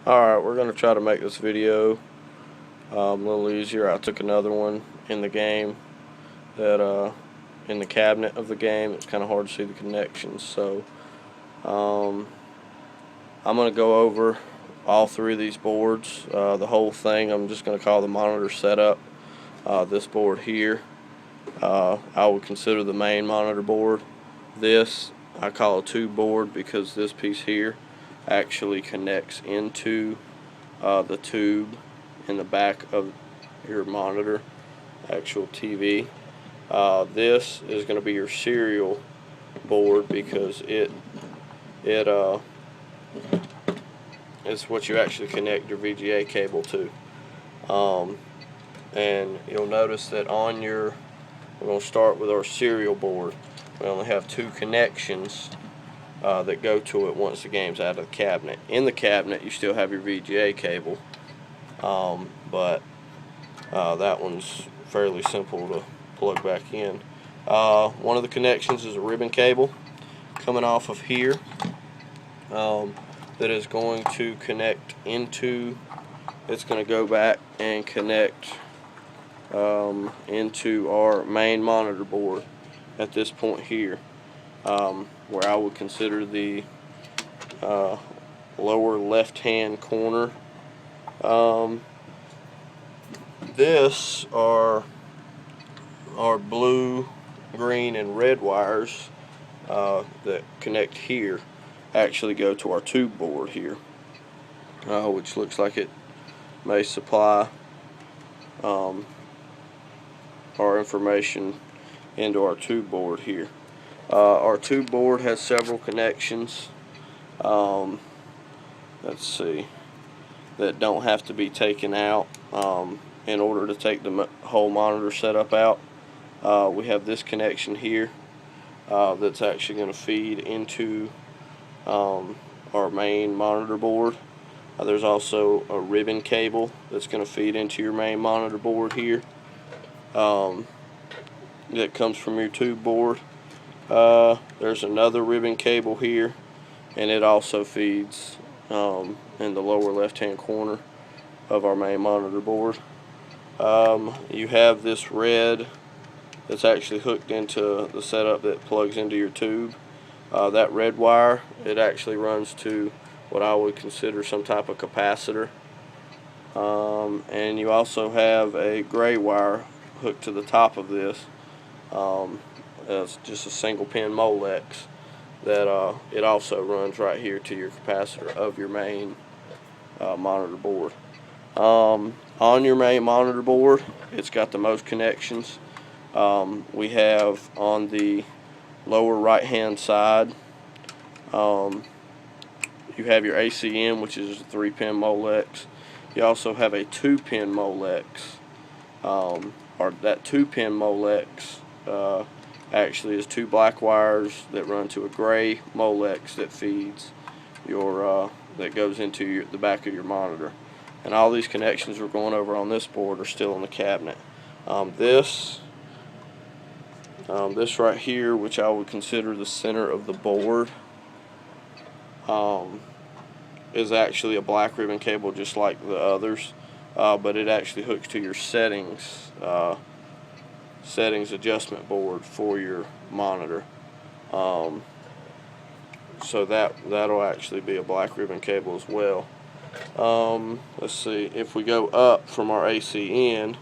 Alright, we're going to try to make this video a little easier. I took another one in the game that in the cabinet of the game. It's kind of hard to see the connections, so I'm going to go over all three of these boards, the whole thing. I'm just going to call the monitor setup. This board here I would consider the main monitor board. This I call a tube board because this piece here actually connects into the tube in the back of your monitor, actual TV. This is going to be your serial board because it's what you actually connect your VGA cable to. And you'll notice that on your, we're going to start with our serial board. We only have two connections that go to it once the game's out of the cabinet. In the cabinet you still have your VGA cable, but that one's fairly simple to plug back in. One of the connections is a ribbon cable coming off of here that is going to connect into, it's going to go back and connect into our main monitor board at this point here, where I would consider the lower left hand corner. This are blue, green, and red wires that connect here actually go to our tube board here, which looks like it may supply our information into our tube board here. Our tube board has several connections, let's see, that don't have to be taken out in order to take the whole monitor setup out. We have this connection here that's actually going to feed into our main monitor board. There's also a ribbon cable that's going to feed into your main monitor board here, that comes from your tube board. There's another ribbon cable here, and it also feeds in the lower left hand corner of our main monitor board. You have this red that's actually hooked into the setup that plugs into your tube. That red wire, it actually runs to what I would consider some type of capacitor. And you also have a gray wire hooked to the top of this. It's just a single pin Molex that it also runs right here to your capacitor of your main monitor board. On your main monitor board, it's got the most connections. We have on the lower right hand side, you have your ACM, which is a 3-pin Molex. You also have a 2-pin Molex, or that 2-pin Molex actually is two black wires that run to a gray Molex that feeds your that goes into the back of your monitor. And all these connections we're going over on this board are still in the cabinet. This right here, which I would consider the center of the board, is actually a black ribbon cable just like the others, but it actually hooks to your settings adjustment board for your monitor. So that'll actually be a black ribbon cable as well. Let's see, if we go up from our ACN,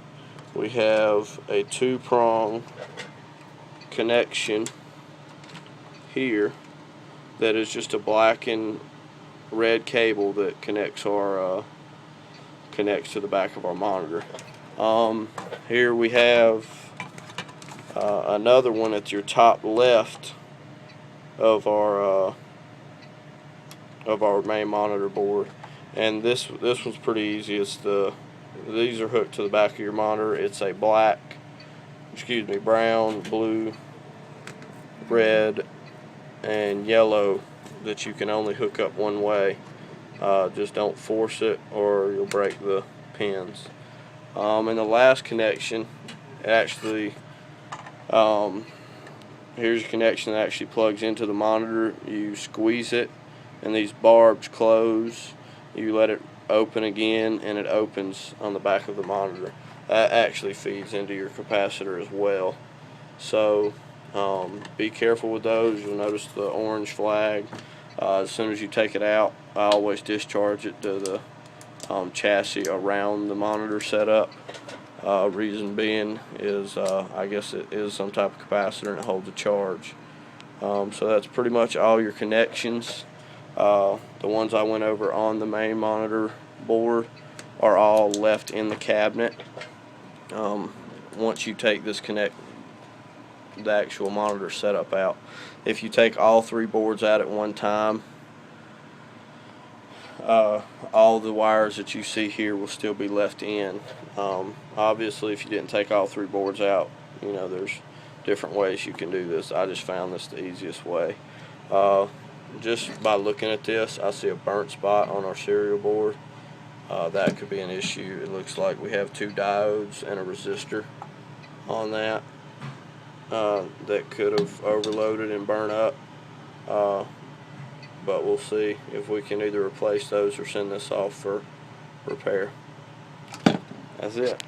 we have a 2-prong connection here that is just a black and red cable that connects our connects to the back of our monitor. Here we have another one at your top left of our main monitor board, and this one's pretty easy. These are hooked to the back of your monitor. It's a brown, blue, red, and yellow that you can only hook up one way. Just don't force it or you'll break the pins. And the last connection, actually, here's a connection that actually plugs into the monitor. You squeeze it and these barbs close, you let it open again, and it opens on the back of the monitor. That actually feeds into your capacitor as well. So be careful with those. You'll notice the orange flag. As soon as you take it out, I always discharge it to the chassis around the monitor setup. Reason being is I guess it is some type of capacitor and it holds a charge. So that's pretty much all your connections. The ones I went over on the main monitor board are all left in the cabinet. Once you take the actual monitor setup out, if you take all 3 boards out at one time, all the wires that you see here will still be left in. Obviously, if you didn't take all 3 boards out, you know, there's different ways you can do this. I just found this the easiest way. Just by looking at this, I see a burnt spot on our serial board. That could be an issue. It looks like we have 2 diodes and a resistor on that that could have overloaded and burnt up. But we'll see if we can either replace those or send this off for repair. That's it.